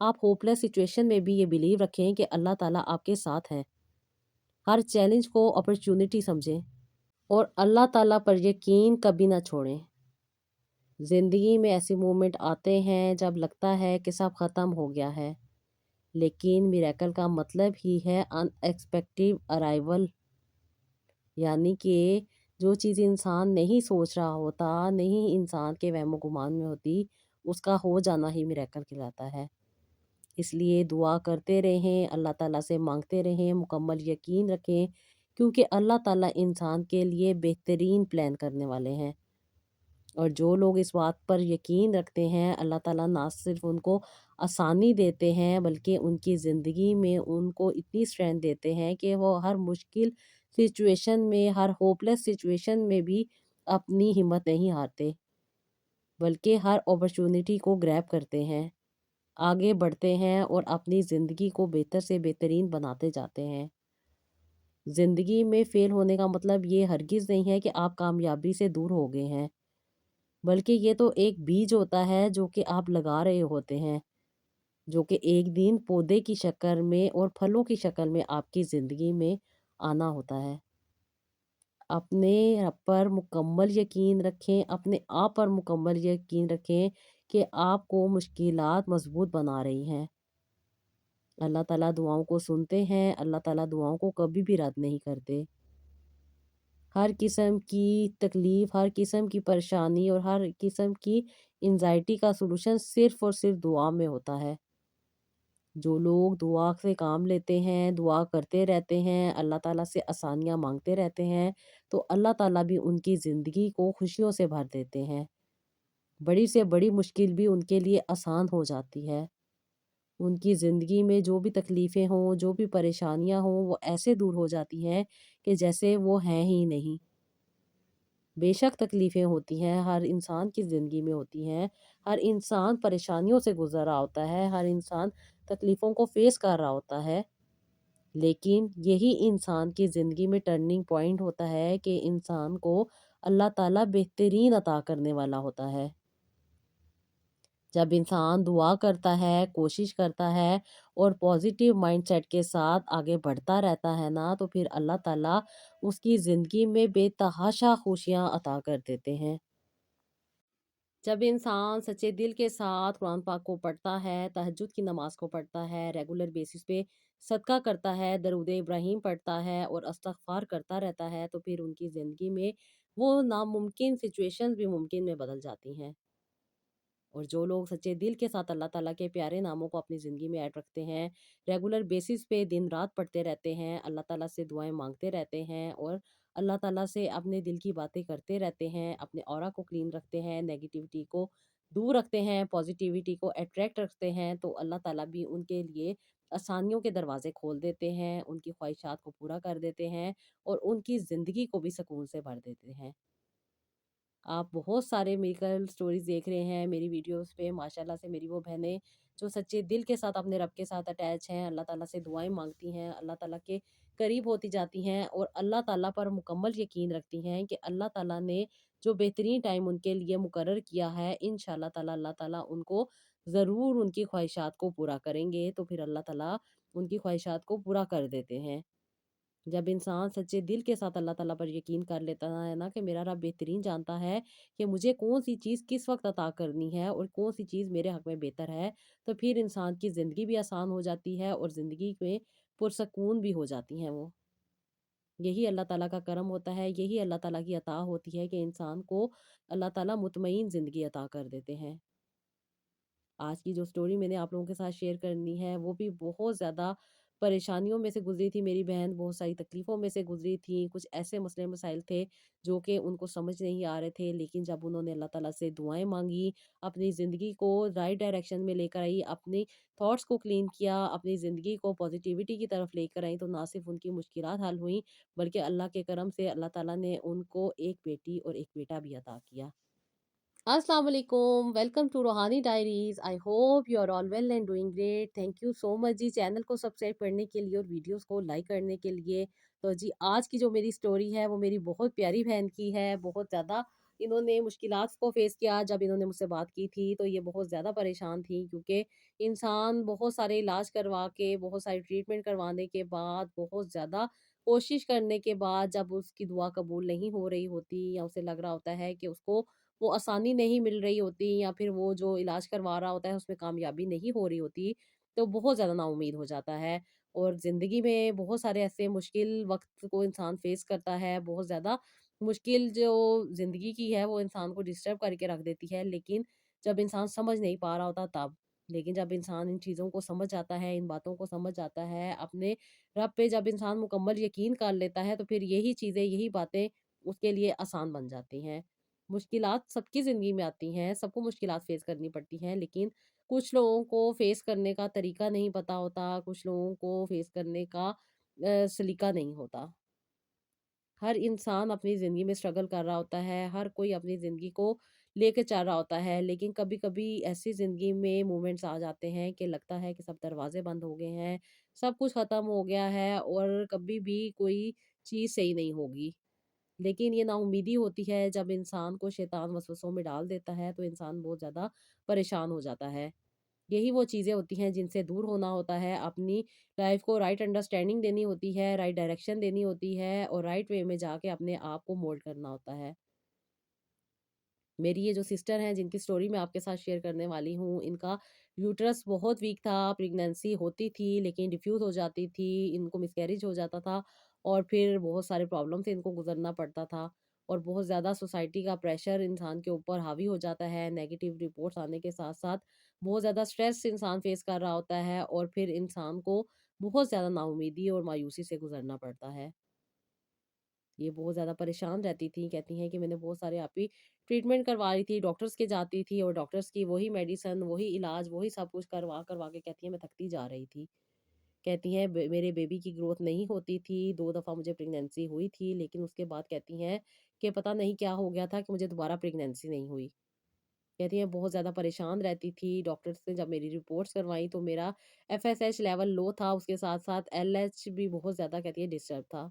آپ hopeless situation میں بھی یہ بلیو رکھیں کہ اللہ تعالیٰ آپ کے ساتھ ہیں. ہر چیلنج کو اپرچونٹی سمجھیں اور اللہ تعالیٰ پر یقین کبھی نہ چھوڑیں. زندگی میں ایسے مومنٹ آتے ہیں جب لگتا ہے کہ سب ختم ہو گیا ہے، لیکن میریکل کا مطلب ہی ہے ان ایکسپیکٹڈ ارائیول، یعنی کہ جو چیز انسان نہیں سوچ رہا ہوتا، نہیں انسان کے وہم و گمان میں ہوتی، اس کا ہو جانا ہی میریکل کہلاتا ہے. اس لیے دعا کرتے رہیں، اللہ تعالیٰ سے مانگتے رہیں، مکمل یقین رکھیں، کیونکہ اللہ تعالیٰ انسان کے لیے بہترین پلان کرنے والے ہیں. اور جو لوگ اس بات پر یقین رکھتے ہیں، اللہ تعالیٰ نہ صرف ان کو آسانی دیتے ہیں بلکہ ان کی زندگی میں ان کو اتنی اسٹرینتھ دیتے ہیں کہ وہ ہر مشکل سچویشن میں، ہر ہوپلیس سچویشن میں بھی اپنی ہمت نہیں ہارتے، بلکہ ہر اپرچونٹی کو گریب کرتے ہیں، آگے بڑھتے ہیں اور اپنی زندگی کو بہتر سے بہترین بناتے جاتے ہیں. زندگی میں فیل ہونے کا مطلب یہ ہرگز نہیں ہے کہ آپ کامیابی سے دور ہو گئے ہیں، بلکہ یہ تو ایک بیج ہوتا ہے جو کہ آپ لگا رہے ہوتے ہیں، جو کہ ایک دن پودے کی شکل میں اور پھلوں کی شکل میں آپ کی زندگی میں آنا ہوتا ہے. اپنے رب پر مکمل یقین رکھیں، اپنے آپ پر مکمل یقین رکھیں کہ آپ کو مشکلات مضبوط بنا رہی ہیں. اللہ تعالیٰ دعاؤں کو سنتے ہیں، اللہ تعالیٰ دعاؤں کو کبھی بھی رد نہیں کرتے. ہر قسم کی تکلیف، ہر قسم کی پریشانی اور ہر قسم کی انزائٹی کا سلوشن صرف اور صرف دعا میں ہوتا ہے. جو لوگ دعا سے کام لیتے ہیں، دعا کرتے رہتے ہیں، اللہ تعالیٰ سے آسانیاں مانگتے رہتے ہیں، تو اللہ تعالیٰ بھی ان کی زندگی کو خوشیوں سے بھر دیتے ہیں. بڑی سے بڑی مشکل بھی ان کے لیے آسان ہو جاتی ہے. ان کی زندگی میں جو بھی تکلیفیں ہوں، جو بھی پریشانیاں ہوں، وہ ایسے دور ہو جاتی ہیں کہ جیسے وہ ہیں ہی نہیں. بے شک تکلیفیں ہوتی ہیں، ہر انسان کی زندگی میں ہوتی ہیں، ہر انسان پریشانیوں سے گزر رہا ہوتا ہے، ہر انسان تکلیفوں کو فیس کر رہا ہوتا ہے، لیکن یہی انسان کی زندگی میں ٹرننگ پوائنٹ ہوتا ہے کہ انسان کو اللہ تعالیٰ بہترین عطا کرنے والا ہوتا ہے. جب انسان دعا کرتا ہے، کوشش کرتا ہے اور پازیٹیو مائنڈ سیٹ کے ساتھ آگے بڑھتا رہتا ہے نا، تو پھر اللہ تعالیٰ اس کی زندگی میں بے تحاشا خوشیاں عطا کر دیتے ہیں. جب انسان سچے دل کے ساتھ قرآن پاک کو پڑھتا ہے، تہجد کی نماز کو پڑھتا ہے، ریگولر بیسس پہ صدقہ کرتا ہے، درود ابراہیم پڑھتا ہے اور استغفار کرتا رہتا ہے، تو پھر ان کی زندگی میں وہ ناممکن سچویشنز بھی ممکن میں بدل جاتی ہیں. اور جو لوگ سچے دل کے ساتھ اللہ تعالیٰ کے پیارے ناموں کو اپنی زندگی میں ایڈ رکھتے ہیں، ریگولر بیسس پہ دن رات پڑھتے رہتے ہیں، اللہ تعالیٰ سے دعائیں مانگتے رہتے ہیں اور اللہ تعالیٰ سے اپنے دل کی باتیں کرتے رہتے ہیں، اپنے اورا کو کلین رکھتے ہیں، نیگیٹیوٹی کو دور رکھتے ہیں، پازیٹیوٹی کو اٹریکٹ رکھتے ہیں، تو اللہ تعالیٰ بھی ان کے لیے آسانیوں کے دروازے کھول دیتے ہیں، ان کی خواہشات کو پورا کر دیتے ہیں اور ان کی زندگی کو بھی سکون سے بھر دیتے ہیں. آپ بہت سارے میریکل سٹوریز دیکھ رہے ہیں میری ویڈیوز پہ، ماشاءاللہ سے میری وہ بہنیں جو سچے دل کے ساتھ اپنے رب کے ساتھ اٹیچ ہیں، اللہ تعالیٰ سے دعائیں مانگتی ہیں، اللہ تعالیٰ کے قریب ہوتی جاتی ہیں اور اللہ تعالیٰ پر مکمل یقین رکھتی ہیں کہ اللہ تعالیٰ نے جو بہترین ٹائم ان کے لیے مقرر کیا ہے، انشاءاللہ تعالیٰ اللہ تعالیٰ ان کو ضرور ان کی خواہشات کو پورا کریں گے. تو پھر اللہ تعالیٰ ان کی خواہشات کو پورا کر دیتے ہیں. جب انسان سچے دل کے ساتھ اللہ تعالیٰ پر یقین کر لیتا ہے نا کہ میرا رب بہترین جانتا ہے کہ مجھے کون سی چیز کس وقت عطا کرنی ہے اور کون سی چیز میرے حق میں بہتر ہے، تو پھر انسان کی زندگی بھی آسان ہو جاتی ہے اور زندگی میں پرسکون بھی ہو جاتی ہیں. وہ یہی اللہ تعالیٰ کا کرم ہوتا ہے، یہی اللہ تعالیٰ کی عطا ہوتی ہے کہ انسان کو اللہ تعالیٰ مطمئن زندگی عطا کر دیتے ہیں. آج کی جو سٹوری میں نے آپ لوگوں کے ساتھ شیئر کرنی ہے وہ بھی بہت زیادہ پریشانیوں میں سے گزری تھی میری بہن، بہت ساری تکلیفوں میں سے گزری تھی، کچھ ایسے مسئلے مسائل تھے جو کہ ان کو سمجھ نہیں آ رہے تھے، لیکن جب انہوں نے اللہ تعالیٰ سے دعائیں مانگی، اپنی زندگی کو رائٹ ڈائریکشن میں لے کر آئی، اپنی تھاٹس کو کلین کیا، اپنی زندگی کو پازیٹیوٹی کی طرف لے کر آئی، تو نہ صرف ان کی مشکلات حل ہوئیں بلکہ اللہ کے کرم سے اللہ تعالیٰ نے ان کو ایک بیٹی اور ایک بیٹا بھی عطا کیا. السلام علیکم، welcome to Rohani diaries. I hope you are all well and doing great. Thank you so much جی چینل کو سبسکرائب کرنے کے لیے اور ویڈیوز کو لائک کرنے کے لیے. تو جی آج کی جو میری سٹوری ہے وہ میری بہت پیاری بہن کی ہے، بہت زیادہ انہوں نے مشکلات کو فیس کیا جب انہوں نے مجھ سے بات کی تھی، تو یہ بہت زیادہ پریشان تھیں، کیونکہ انسان بہت سارے علاج کروا کے، بہت ساری ٹریٹمنٹ کروانے کے بعد، بہت زیادہ کوشش کرنے کے بعد جب اس کی دعا قبول نہیں ہو رہی ہوتی، یا اسے لگ رہا ہوتا ہے کہ اس کو وہ آسانی نہیں مل رہی ہوتی، یا پھر وہ جو علاج کروا رہا ہوتا ہے اس میں کامیابی نہیں ہو رہی ہوتی، تو بہت زیادہ نا امید ہو جاتا ہے۔ اور زندگی میں بہت سارے ایسے مشکل وقت کو انسان فیس کرتا ہے، بہت زیادہ مشکل جو زندگی کی ہے وہ انسان کو ڈسٹرب کر کے رکھ دیتی ہے، لیکن جب انسان سمجھ نہیں پا رہا ہوتا تب، لیکن جب انسان ان چیزوں کو سمجھ جاتا ہے، ان باتوں کو سمجھ جاتا ہے، اپنے رب پہ جب انسان مکمل یقین کر لیتا ہے، تو پھر یہی چیزیں، یہی باتیں اس کے لیے آسان بن جاتی ہیں۔ مشکلات سب کی زندگی میں آتی ہیں، سب کو مشکلات فیس کرنی پڑتی ہیں، لیکن کچھ لوگوں کو فیس کرنے کا طریقہ نہیں پتا ہوتا، کچھ لوگوں کو فیس کرنے کا سلیقہ نہیں ہوتا۔ ہر انسان اپنی زندگی میں اسٹرگل کر رہا ہوتا ہے، ہر کوئی اپنی زندگی کو لے کے چل رہا ہوتا ہے، لیکن کبھی کبھی ایسی زندگی میں مومنٹس آ جاتے ہیں کہ لگتا ہے کہ سب دروازے بند ہو گئے ہیں، سب کچھ ختم ہو گیا ہے، اور کبھی بھی کوئی چیز صحیح نہیں ہوگی۔ لیکن یہ نا امیدی ہوتی ہے جب انسان کو شیطان وسوسوں میں ڈال دیتا ہے، تو انسان بہت زیادہ پریشان ہو جاتا ہے۔ یہی وہ چیزیں ہوتی ہیں جن سے دور ہونا ہوتا ہے، اپنی لائف کو رائٹ انڈرسٹینڈنگ دینی ہوتی ہے، رائٹ ڈائریکشن دینی ہوتی ہے، اور رائٹ وے میں جا کے اپنے آپ کو مولڈ کرنا ہوتا ہے۔ میری یہ جو سسٹر ہیں جن کی سٹوری میں آپ کے ساتھ شیئر کرنے والی ہوں، ان کا یوٹرس بہت ویک تھا، پریگنینسی ہوتی تھی لیکن ڈیفیوز ہو جاتی تھی، ان کو مسکیریج ہو جاتا تھا، اور پھر بہت سارے پرابلم سے ان کو گزرنا پڑتا تھا، اور بہت زیادہ سوسائٹی کا پریشر انسان کے اوپر حاوی ہو جاتا ہے، نیگیٹو رپورٹس آنے کے ساتھ ساتھ بہت زیادہ اسٹریس انسان فیس کر رہا ہوتا ہے، اور پھر انسان کو بہت زیادہ نا امیدی اور مایوسی سے گزرنا پڑتا ہے۔ یہ بہت زیادہ پریشان رہتی تھیں، کہتی ہیں کہ میں نے بہت سارے آپ ہی ٹریٹمنٹ کروا رہی تھی، ڈاکٹرز کے جاتی تھی، اور ڈاکٹرز کی وہی میڈیسن، وہی علاج، وہی سب کچھ کروا کروا کے کہتی ہیں میں تھکتی جا رہی تھی۔ کہتی ہیں میرے بیبی کی گروتھ نہیں ہوتی تھی، 2 دفعہ مجھے پریگنینسی ہوئی تھی، لیکن اس کے بعد کہتی ہیں کہ پتہ نہیں کیا ہو گیا تھا کہ مجھے دوبارہ پریگنینسی نہیں ہوئی۔ کہتی ہیں بہت زیادہ پریشان رہتی تھی، ڈاکٹرز نے جب میری رپورٹس کروائیں تو میرا FSH لیول لو تھا، اس کے ساتھ ساتھ LH بھی بہت زیادہ کہتی ہے ڈسٹرب تھا۔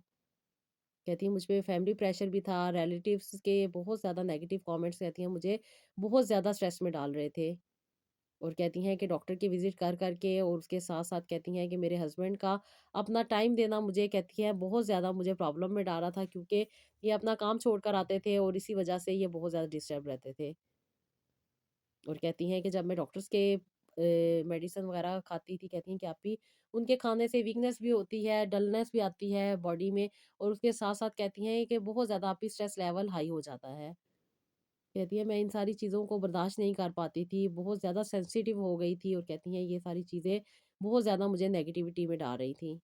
کہتی ہیں مجھ پہ فیملی پریشر بھی تھا، ریلیٹیوز کے بہت زیادہ نیگیٹو کامنٹس کہتی ہیں مجھے بہت زیادہ اسٹریس میں ڈال رہے تھے، اور کہتی ہیں کہ ڈاکٹر کی وزٹ کر کر کے، اور اس کے ساتھ ساتھ کہتی ہیں کہ میرے ہسبینڈ کا اپنا ٹائم دینا مجھے کہتی ہے بہت زیادہ مجھے پرابلم میں ڈالا تھا، کیونکہ یہ اپنا کام چھوڑ کر آتے تھے، اور اسی وجہ سے یہ بہت زیادہ ڈسٹرب رہتے تھے۔ اور کہتی ہیں کہ جب میں ڈاکٹرز کے میڈیسن وغیرہ کھاتی تھی، کہتی ہیں کہ آپ بھی ان کے کھانے سے ویکنیس بھی ہوتی ہے، ڈلنس بھی آتی ہے باڈی میں، اور اس کے ساتھ ساتھ کہتی ہیں کہ بہت زیادہ آپ کی اسٹریس لیول ہائی ہو جاتا ہے۔ کہتی ہے میں ان ساری چیزوں کو برداشت نہیں کر پاتی تھی، بہت زیادہ سینسیٹیو ہو گئی تھی، اور کہتی ہیں یہ ساری چیزیں بہت زیادہ مجھے نیگیٹیوٹی میں ڈال رہی تھیں۔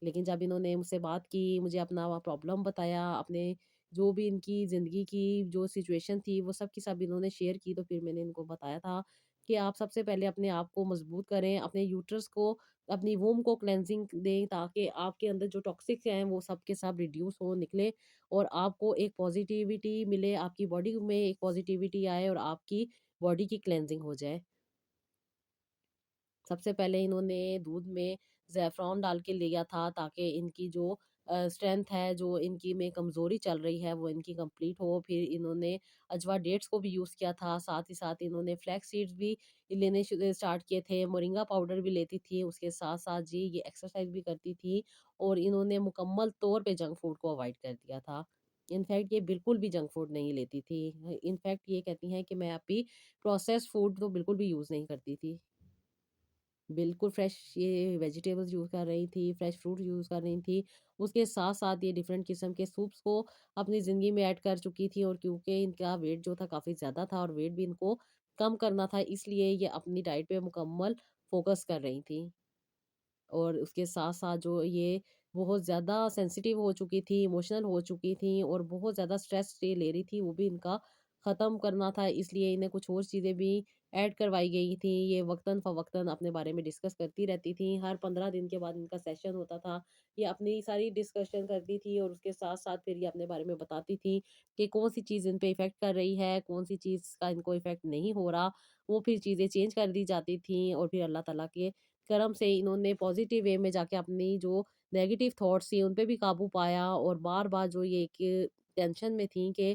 لیکن جب انہوں نے مجھ سے بات کی، مجھے اپنا پرابلم بتایا، اپنے جو بھی ان کی زندگی کی جو سچویشن تھی وہ سب کی سب انہوں نے شیئر کی، تو پھر میں نے ان کو بتایا تھا کہ آپ سب سے پہلے اپنے آپ کو مضبوط کریں، اپنے یوٹرس کو، اپنی ووم کو کلینزنگ دیں، تاکہ آپ کے اندر جو ٹاکسکس ہیں وہ سب کے سب ریڈیوس ہو، نکلے، اور آپ کو ایک پازیٹیوٹی ملے، آپ کی باڈی میں ایک پازیٹیوٹی آئے، اور آپ کی باڈی کی کلینزنگ ہو جائے۔ سب سے پہلے انہوں نے دودھ میں زعفران ڈال کے لیا تھا، تاکہ ان کی جو اسٹرینتھ ہے، جو ان کی میں کمزوری چل رہی ہے وہ ان کی کمپلیٹ ہو۔ پھر انہوں نے اجوا ڈیٹس کو بھی یوز کیا تھا، ساتھ ہی ساتھ انہوں نے فلیکس سیڈز بھی لینے اسٹارٹ کیے تھے، مورنگا پاؤڈر بھی لیتی تھی، اس کے ساتھ ساتھ جی یہ ایکسرسائز بھی کرتی تھی، اور انہوں نے مکمل طور پہ جنک فوڈ کو اوائڈ کر دیا تھا۔ انفیکٹ یہ بالکل بھی جنک فوڈ نہیں لیتی تھی، انفیکٹ یہ کہتی ہیں کہ میں ابھی پروسیس فوڈ تو بالکل بھی یوز نہیں کرتی تھی، بالکل فریش یہ ویجیٹیبلز یوز کر رہی تھی، فریش فروٹ یوز کر رہی تھی، اس کے ساتھ ساتھ یہ ڈیفرنٹ قسم کے سوپس کو اپنی زندگی میں ایڈ کر چکی تھی، اور کیونکہ ان کا ویٹ جو تھا کافی زیادہ تھا، اور ویٹ بھی ان کو کم کرنا تھا، اس لیے یہ اپنی ڈائٹ پہ مکمل فوکس کر رہی تھی۔ اور اس کے ساتھ ساتھ جو یہ بہت زیادہ سینسیٹیو ہو چکی تھی، ایموشنل ہو چکی تھیں، اور بہت زیادہ اسٹریس یہ لے رہی تھی، وہ بھی ان کا ختم کرنا تھا، اس لیے انہیں کچھ اور چیزیں بھی ایڈ کروائی گئی تھیں۔ یہ وقتاً فوقتاً اپنے بارے میں ڈسکس کرتی رہتی تھیں، ہر 15 دن کے بعد ان کا سیشن ہوتا تھا، یہ اپنی ساری ڈسکشن کرتی تھی، اور اس کے ساتھ ساتھ پھر یہ اپنے بارے میں بتاتی تھی کہ کون سی چیز ان پہ افیکٹ کر رہی ہے، کون سی چیز کا ان کو افیکٹ نہیں ہو رہا، وہ پھر چیزیں چینج کر دی جاتی تھیں، اور پھر اللہ تعالیٰ کے کرم سے انہوں نے پازیٹیو وے میں جا کے اپنی جو نیگیٹو تھاٹس تھی ان پہ بھی قابو پایا، اور بار بار جو یہ ایک ٹینشن میں تھیں کہ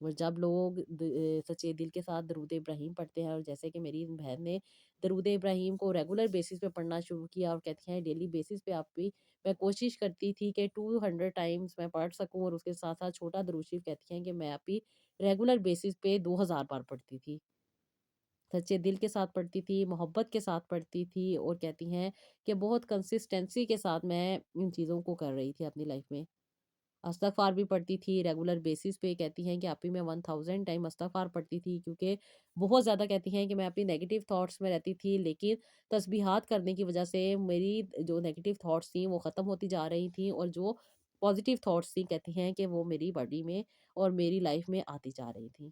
اور جب لوگ سچے دل کے ساتھ درود ابراہیم پڑھتے ہیں، اور جیسے کہ میری بہن نے درود ابراہیم کو ریگولر بیسس پہ پڑھنا شروع کیا، اور کہتی ہیں ڈیلی بیسس پہ آپ بھی، میں کوشش کرتی تھی کہ 200 ٹائمز میں پڑھ سکوں، اور اس کے ساتھ ساتھ چھوٹا درود شریف کہتی ہیں کہ میں آپ بھی ریگولر بیسس پہ 2000 بار پڑھتی تھی، سچے دل کے ساتھ پڑھتی تھی، محبت کے ساتھ پڑھتی تھی، اور کہتی ہیں کہ بہت کنسسٹنسی کے ساتھ میں ان چیزوں کو کر رہی تھی اپنی لائف میں۔ استغفار بھی پڑھتی تھی ریگولر بیسس پہ، کہتی ہیں کہ آپ ہی میں 1000 ٹائم استغفار پڑھتی تھی، کیونکہ بہت زیادہ کہتی ہیں کہ میں اپنی نیگیٹو تھاٹس میں رہتی تھی، لیکن تسبیحات کرنے کی وجہ سے میری جو نیگیٹو تھاٹس تھیں وہ ختم ہوتی جا رہی تھیں، اور جو پازیٹیو تھاٹس تھیں کہتی ہیں کہ وہ میری باڈی میں اور میری لائف میں آتی جا رہی تھیں۔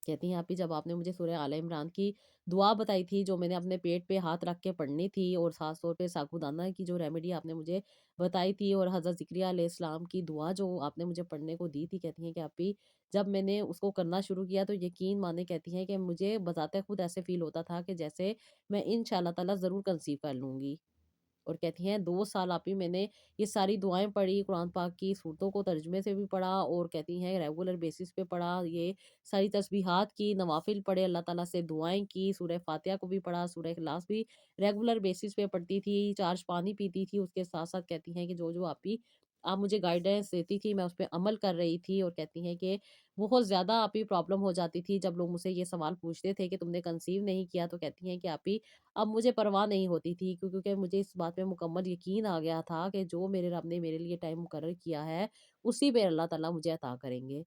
کہتی ہیں آپی جب آپ نے مجھے سورہ آل عمران کی دعا بتائی تھی، جو میں نے اپنے پیٹ پہ ہاتھ رکھ کے پڑھنی تھی، اور خاص طور پہ ساکودانہ کی جو ریمیڈی آپ نے مجھے بتائی تھی، اور حضرت زکریا علیہ السلام کی دعا جو آپ نے مجھے پڑھنے کو دی تھی، کہتی ہیں کہ آپی جب میں نے اس کو کرنا شروع کیا تو یقین مانے کہتی ہیں کہ مجھے بذات خود ایسے فیل ہوتا تھا کہ جیسے میں انشاءاللہ تعالیٰ ضرور کنسیو کر لوں گی۔ اور کہتی ہیں 2 سال آپ ہی میں نے یہ ساری دعائیں پڑھی، قرآن پاک کی صورتوں کو ترجمے سے بھی پڑھا، اور کہتی ہیں ریگولر بیسس پہ پڑھا، یہ ساری تسبیحات کی، نوافل پڑھے، اللہ تعالیٰ سے دعائیں کی، سورہ فاتحہ کو بھی پڑھا، سورہ اخلاص بھی ریگولر بیسس پہ پڑھتی تھی، چارج پانی پیتی تھی، اس کے ساتھ ساتھ کہتی ہیں کہ جو جو آپ مجھے گائیڈنس دیتی تھی میں اس پہ عمل کر رہی تھی، اور کہتی ہیں کہ بہت زیادہ آپ ہی پرابلم ہو جاتی تھی جب لوگ مجھ سے یہ سوال پوچھتے تھے کہ تم نے کنسیو نہیں کیا، تو کہتی ہیں کہ آپ ہی اب مجھے پرواہ نہیں ہوتی تھی، کیونکہ مجھے اس بات میں مکمل یقین آ گیا تھا کہ جو میرے رب نے میرے لیے ٹائم مقرر کیا ہے اسی پہ اللہ تعالیٰ مجھے عطا کریں گے۔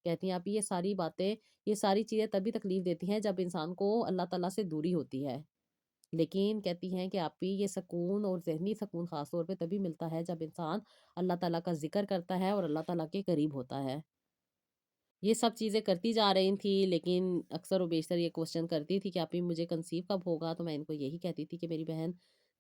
کہتی ہیں آپ یہ ساری باتیں، یہ ساری چیزیں تبھی تکلیف دیتی ہیں جب انسان کو اللہ تعالیٰ سے دوری ہوتی ہے، لیکن کہتی ہیں کہ آپ بھی یہ سکون اور ذہنی سکون خاص طور پہ تبھی ملتا ہے جب انسان اللہ تعالیٰ کا ذکر کرتا ہے اور اللہ تعالیٰ کے قریب ہوتا ہے۔ یہ سب چیزیں کرتی جا رہی تھی، لیکن اکثر و بیشتر یہ کوشچن کرتی تھی کہ آپ ہی مجھے کنسیو کب ہوگا، تو میں ان کو یہی کہتی تھی کہ میری بہن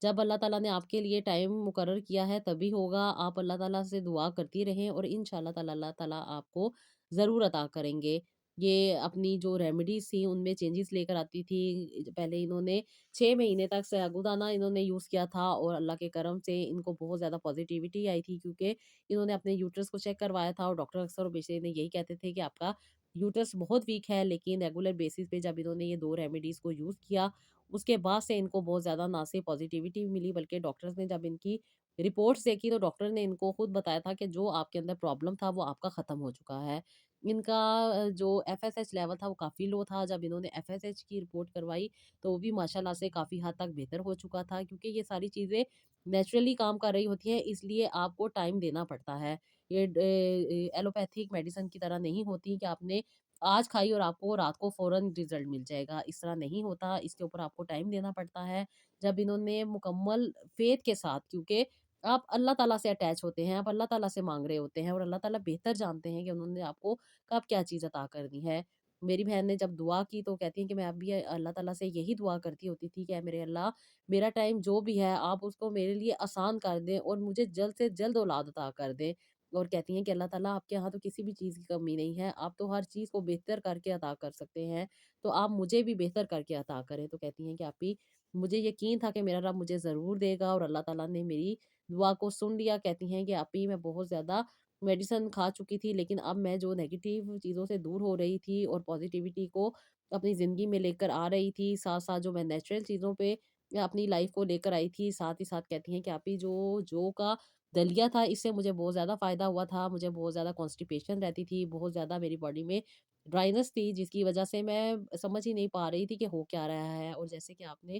جب اللہ تعالیٰ نے آپ کے لیے ٹائم مقرر کیا ہے تبھی ہوگا، آپ اللہ تعالیٰ سے دعا کرتی رہیں، اور انشاءاللہ تعالیٰ اللہ تعالیٰ آپ کو ضرور عطا کریں گے۔ یہ اپنی جو ریمیڈیز تھیں ان میں چینجز لے کر آتی تھی، پہلے انہوں نے 6 مہینے تک ساگودانہ انہوں نے یوز کیا تھا، اور اللہ کے کرم سے ان کو بہت زیادہ پازیٹیوٹی آئی تھی، کیونکہ انہوں نے اپنے یوٹرس کو چیک کروایا تھا، اور ڈاکٹر اکثر و بیشتر نے یہی کہتے تھے کہ آپ کا یوٹرس بہت ویک ہے، لیکن ریگولر بیسس پہ جب انہوں نے یہ 2 ریمیڈیز کو یوز کیا اس کے بعد سے ان کو بہت زیادہ نہ صرف پازیٹیوٹی ملی، بلکہ ڈاکٹرز نے جب ان کی رپورٹس دیکھی تو ڈاکٹر نے ان کو خود بتایا تھا کہ جو آپ کے اندر پرابلم تھا وہ آپ کا ختم ہو چکا ہے۔ ان کا جو ایف ایس ایچ لیول تھا وہ کافی لو تھا، جب انہوں نے ایف ایس ایچ کی رپورٹ کروائی تو وہ بھی ماشاءاللہ سے کافی حد تک بہتر ہو چکا تھا، کیونکہ یہ ساری چیزیں نیچرلی کام کر رہی ہوتی ہیں، اس لیے آپ کو ٹائم دینا پڑتا ہے۔ یہ ایلوپیتھک میڈیسن کی طرح نہیں ہوتی کہ آپ نے آج کھائی اور آپ کو رات کو فوراً رزلٹ مل جائے گا، اس طرح نہیں ہوتا، اس کے اوپر آپ کو ٹائم دینا پڑتا ہے۔ جب انہوں نے مکمل فیتھ کے ساتھ، کیونکہ آپ اللہ تعالیٰ سے اٹیچ ہوتے ہیں، آپ اللہ تعالیٰ سے مانگ رہے ہوتے ہیں، اور اللہ تعالیٰ بہتر جانتے ہیں کہ انہوں نے آپ کو کب کیا چیز عطا کرنی ہے۔ میری بہن نے جب دعا کی تو کہتی ہیں کہ میں اب بھی اللہ تعالیٰ سے یہی دعا کرتی ہوتی تھی کہ اے میرے اللہ، میرا ٹائم جو بھی ہے آپ اس کو میرے لیے آسان کر دیں، اور مجھے جلد سے جلد اولاد عطا کر دیں۔ اور کہتی ہیں کہ اللہ تعالیٰ آپ کے یہاں تو کسی بھی چیز کی کمی نہیں ہے، آپ تو ہر چیز کو بہتر کر کے عطا کر سکتے ہیں، تو آپ مجھے بھی بہتر کر کے عطا کریں۔ تو کہتی ہیں کہ آپ ہی مجھے یقین تھا کہ میرا رب مجھے ضرور دے گا، اور اللہ تعالیٰ نے میری دعا کو سن لیا۔ کہتی ہیں کہ آپ ہی میں بہت زیادہ میڈیسن کھا چکی تھی، لیکن اب میں جو نیگیٹو چیزوں سے دور ہو رہی تھی اور پازیٹیوٹی کو اپنی زندگی میں لے کر آ رہی تھی، ساتھ ساتھ جو میں نیچرل چیزوں پہ اپنی لائف کو لے کر آئی تھی، ساتھ ہی ساتھ کہتی ہیں کہ آپ ہی جو کا دلیا تھا اس سے مجھے بہت زیادہ فائدہ ہوا تھا، مجھے بہت زیادہ کانسٹیپیشن رہتی تھی، بہت زیادہ میری باڈی میں ڈرائنس تھی، جس کی وجہ سے میں سمجھ ہی نہیں پا رہی تھی کہ ہو کیا رہا ہے۔ اور جیسے کہ آپ نے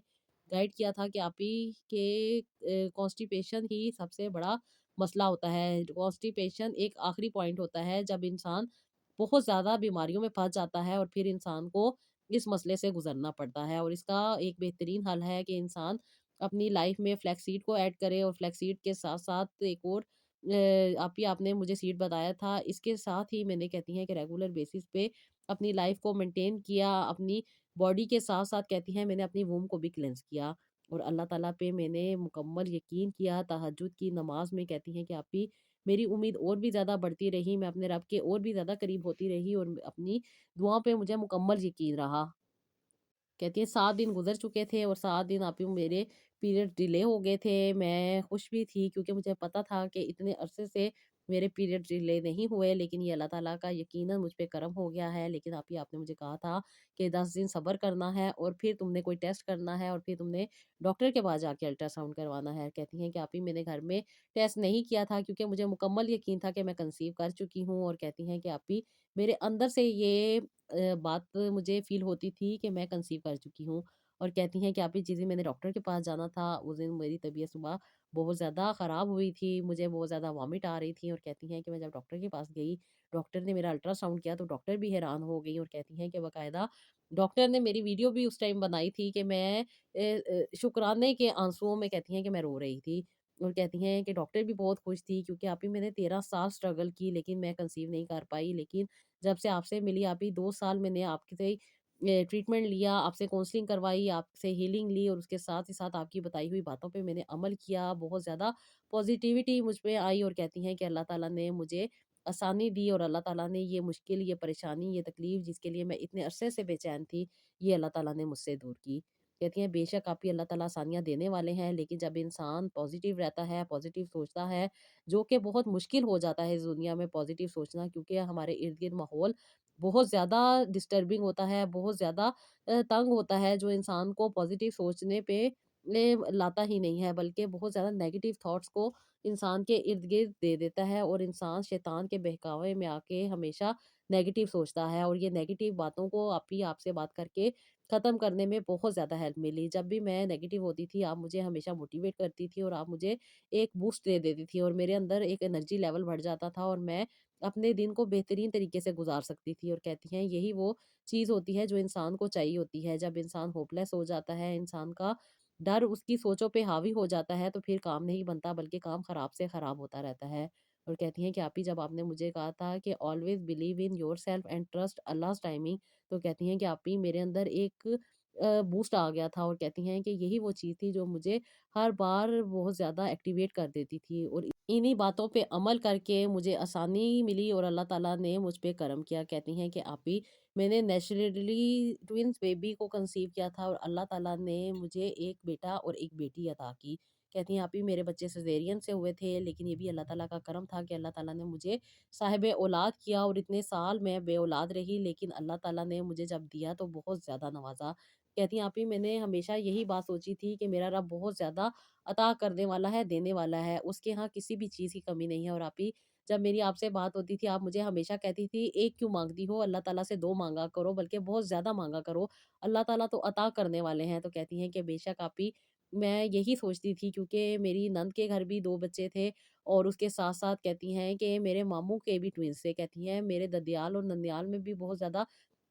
گائیڈ کیا تھا کہ آپ ہی کے کانسٹیپیشن ہی سب سے بڑا مسئلہ ہوتا ہے، کانسٹیپیشن ایک آخری پوائنٹ ہوتا ہے جب انسان بہت زیادہ بیماریوں میں پھنس جاتا ہے، اور پھر انسان کو اس مسئلے سے گزرنا پڑتا ہے، اور اس کا ایک بہترین حل ہے کہ انسان اپنی لائف میں فلیکس سیڈ کو ایڈ کرے، اور فلیکس سیڈ کے ساتھ ساتھ ایک اور آپ نے مجھے سیڈ بتایا تھا، اس کے ساتھ ہی میں نے کہتی ہیں کہ ریگولر بیسس پہ اپنی لائف کو مینٹین کیا، اپنی باڈی کے ساتھ ساتھ کہتی ہیں میں نے اپنی ووم کو بھی کلینس کیا، اور اللہ تعالیٰ پہ میں نے مکمل یقین کیا۔ تہجد کی نماز میں کہتی ہیں کہ آپ بھی میری امید اور بھی زیادہ بڑھتی رہی، میں اپنے رب کے اور بھی زیادہ قریب ہوتی رہی، اور اپنی دعاؤں پہ مجھے مکمل یقین رہا۔ کہتی ہیں 7 دن گزر چکے تھے، اور 7 دن آپ ہی میرے پیریڈ ڈیلے ہو گئے تھے، میں خوش بھی تھی کیونکہ مجھے پتا تھا کہ اتنے عرصے سے میرے پیریڈ ڈیلے نہیں ہوئے، لیکن یہ اللہ تعالیٰ کا یقیناً مجھ پہ کرم ہو گیا ہے۔ لیکن آپ نے مجھے کہا تھا کہ 10 دن صبر کرنا ہے اور پھر تم نے کوئی ٹیسٹ کرنا ہے اور پھر تم نے ڈاکٹر کے پاس جا کے الٹرا ساؤنڈ کروانا ہے۔ کہتی ہیں کہ آپ ہی میں نے گھر میں ٹیسٹ نہیں کیا تھا کیونکہ مجھے مکمل یقین تھا کہ میں کنسیو کر چکی ہوں، اور کہتی ہیں کہ آپ ہی میرے اندر سے یہ بات مجھے فیل ہوتی تھی کہ میں کنسیو کر چکی ہوں۔ اور کہتی ہیں کہ آپ ہی جس دن میں نے ڈاکٹر کے پاس جانا تھا اس دن میری طبیعت صبح بہت زیادہ خراب ہوئی تھی، مجھے بہت زیادہ وامٹ آ رہی تھی، اور کہتی ہیں کہ میں جب ڈاکٹر کے پاس گئی، ڈاکٹر نے میرا الٹرا ساؤنڈ کیا تو ڈاکٹر بھی حیران ہو گئی، اور کہتی ہیں کہ باقاعدہ ڈاکٹر نے میری ویڈیو بھی اس ٹائم بنائی تھی کہ میں شکرانے کے آنسوؤں میں کہتی ہیں کہ میں رو رہی تھی۔ اور کہتی ہیں کہ ڈاکٹر بھی بہت خوش تھی کیونکہ آپ ہی میں نے 13 سال سٹرگل کی لیکن میں کنسیو نہیں کر پائی، لیکن جب سے آپ سے ملی آپ ہی 2 سال میں نے آپ سے ٹریٹمنٹ لیا، آپ سے کونسلنگ کروائی، آپ سے ہیلنگ لی، اور اس کے ساتھ ہی ساتھ آپ کی بتائی ہوئی باتوں پہ میں نے عمل کیا، بہت زیادہ پازیٹیوٹی مجھ پہ آئی، اور کہتی ہیں کہ اللہ تعالیٰ نے مجھے آسانی دی، اور اللہ تعالیٰ نے یہ مشکل، یہ پریشانی، یہ تکلیف جس کے لیے میں اتنے عرصے سے بے چین تھی، یہ اللہ تعالیٰ نے مجھ سے دور کی۔ کہتی ہیں بے شک آپ ہی اللہ تعالیٰ آسانیاں دینے والے ہیں، لیکن جب انسان پازیٹیو رہتا ہے، پازیٹیو سوچتا ہے، جو کہ بہت مشکل ہو جاتا ہے اس دنیا میں پازیٹیو سوچنا، کیونکہ ہمارے ارد گرد ماحول بہت زیادہ ڈسٹربنگ ہوتا ہے، بہت زیادہ تنگ ہوتا ہے، جو انسان کو پازیٹیو سوچنے پہ لاتا ہی نہیں ہے، بلکہ بہت زیادہ نیگیٹو تھاٹس کو انسان کے ارد گرد دے دیتا ہے، اور انسان شیطان کے بہکاوے میں آ کے ہمیشہ نیگیٹو سوچتا ہے، اور یہ نیگیٹو باتوں کو آپ سے بات کر کے ختم کرنے میں بہت زیادہ ہیلپ ملی۔ جب بھی میں نیگیٹو ہوتی تھی آپ مجھے ہمیشہ موٹیویٹ کرتی تھی، اور آپ مجھے ایک بوسٹ دے دیتی تھی، اور میرے اندر ایک انرجی لیول بڑھ جاتا تھا، اور میں اپنے دن کو بہترین طریقے سے گزار سکتی تھی۔ اور کہتی ہیں یہی وہ چیز ہوتی ہے جو انسان کو چاہیے ہوتی ہے۔ جب انسان ہوپلیس ہو جاتا ہے، انسان کا ڈر اس کی سوچوں پہ حاوی ہو جاتا ہے، تو پھر کام نہیں بنتا بلکہ کام خراب سے خراب ہوتا رہتا ہے۔ اور کہتی ہیں کہ آپ ہی جب آپ نے مجھے کہا تھا کہ always believe in yourself and trust اللہ's ٹائمنگ، تو کہتی ہیں کہ آپ ہی میرے اندر ایک بوسٹ آ گیا تھا، اور کہتی ہیں کہ یہی وہ چیز تھی جو مجھے ہر بار بہت زیادہ ایکٹیویٹ کر دیتی تھی، اور انہی باتوں پہ عمل کر کے مجھے آسانی ملی اور اللہ تعالیٰ نے مجھ پہ کرم کیا۔ کہتی ہیں کہ آپ ہی میں نے نیچرلی ٹوینس بیبی کو کنسیو کیا تھا، اور اللہ تعالیٰ نے مجھے ایک بیٹا اور ایک بیٹی عطا کی۔ کہتی ہیں آپ ہی میرے بچے سیزیرین سے ہوئے تھے، لیکن یہ بھی اللہ تعالیٰ کا کرم تھا کہ اللہ تعالیٰ نے مجھے صاحب اولاد کیا، اور اتنے سال میں بے اولاد رہی، لیکن اللہ تعالیٰ نے مجھے جب دیا تو بہت زیادہ نوازا۔ کہتی ہیں آپ ہی میں نے ہمیشہ یہی بات سوچی تھی کہ میرا رب بہت زیادہ عطا کرنے والا ہے، دینے والا ہے، اس کے ہاں کسی بھی چیز کی کمی نہیں ہے۔ اور آپ ہی جب میری آپ سے بات ہوتی تھی آپ مجھے ہمیشہ کہتی تھی ایک کیوں مانگتی ہو، اللہ تعالیٰ سے 2 مانگا کرو، بلکہ بہت زیادہ مانگا کرو، اللہ تعالیٰ تو عطا کرنے والے ہیں۔ تو کہتی ہیں کہ بے شک آپ ہی میں یہی سوچتی تھی کیونکہ میری نند کے گھر بھی 2 بچے تھے، اور اس کے ساتھ ساتھ کہتی ہیں کہ میرے ماموں کے بھی ٹوینس تھے۔ کہتی ہیں میرے ددیال اور ننیال میں بھی بہت زیادہ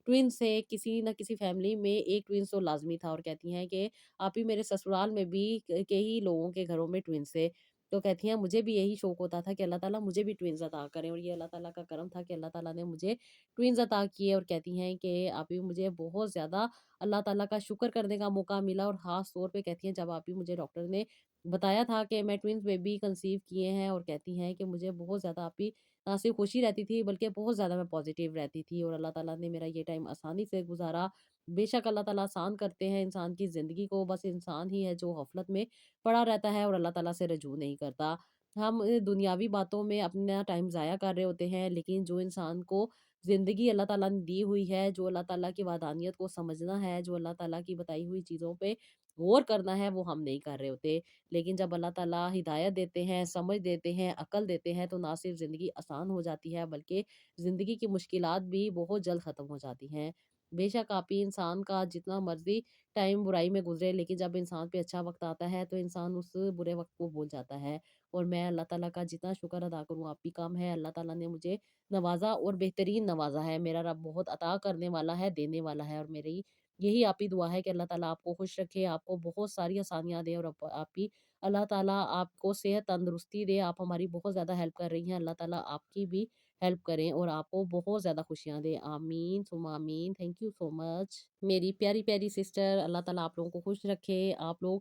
ٹوینس ہے، کسی نہ کسی فیملی میں ایک ٹوینس تو لازمی تھا، اور کہتی ہیں کہ آپ ہی میرے سسرال میں بھی کئی لوگوں کے گھروں میں ٹوینس تھے۔ تو کہتی ہیں مجھے بھی یہی شوق ہوتا تھا کہ اللہ تعالیٰ مجھے بھی ٹوینز عطا کریں، اور یہ اللہ تعالیٰ کا کرم تھا کہ اللہ تعالیٰ نے مجھے ٹوینز عطا کیے۔ اور کہتی ہیں کہ آپ ہی مجھے بہت زیادہ اللہ تعالیٰ کا شکر کرنے کا موقع ملا، اور خاص طور پہ کہتی ہیں جب آپ ہی مجھے ڈاکٹر نے بتایا تھا کہ میں ٹوینز بیبی کنسیو کیے ہیں، اور کہتی ہیں کہ مجھے بہت زیادہ آپ ہی نہ صرف خوشی رہتی تھی بلکہ بہت زیادہ میں پازیٹیو رہتی تھی، اور اللہ تعالیٰ نے میرا یہ ٹائم آسانی سے گزارا۔ بے شک اللہ تعالیٰ آسان کرتے ہیں انسان کی زندگی کو، بس انسان ہی ہے جو غفلت میں پڑا رہتا ہے اور اللہ تعالیٰ سے رجوع نہیں کرتا۔ ہم دنیاوی باتوں میں اپنا ٹائم ضائع کر رہے ہوتے ہیں، لیکن جو انسان کو زندگی اللہ تعالیٰ نے دی ہوئی ہے، جو اللہ تعالیٰ کی وحدانیت کو سمجھنا ہے، جو اللہ تعالیٰ کی بتائی ہوئی چیزوں پہ غور کرنا ہے، وہ ہم نہیں کر رہے ہوتے۔ لیکن جب اللہ تعالیٰ ہدایت دیتے ہیں، سمجھ دیتے ہیں، عقل دیتے ہیں، تو نہ صرف زندگی آسان ہو جاتی ہے بلکہ زندگی کی مشکلات بھی بہت جلد ختم ہو جاتی ہیں۔ بے شک آپ ہی انسان کا جتنا مرضی ٹائم برائی میں گزرے، لیکن جب انسان پہ اچھا وقت آتا ہے تو انسان اس برے وقت کو بھول جاتا ہے۔ اور میں اللہ تعالیٰ کا جتنا شکر ادا کروں آپ بھی کم ہے، اللہ تعالیٰ نے مجھے نوازا اور بہترین نوازا ہے۔ میرا رب بہت عطا کرنے والا ہے، دینے والا ہے، اور میری یہی آپ ہی دعا ہے کہ اللہ تعالیٰ آپ کو خوش رکھے، آپ کو بہت ساری آسانیاں دے، اور آپ ہی اللہ تعالیٰ آپ کو صحت تندرستی دے۔ آپ ہماری بہت زیادہ ہیلپ کر رہی ہیں، اللہ تعالیٰ آپ کی بھی ہیلپ کریں اور آپ کو بہت زیادہ خوشیاں دیں۔ آمین ثم آمین۔ تھینک یو سو مچ میری پیاری پیاری سسٹر، اللہ تعالیٰ آپ لوگوں کو خوش رکھے، آپ لوگ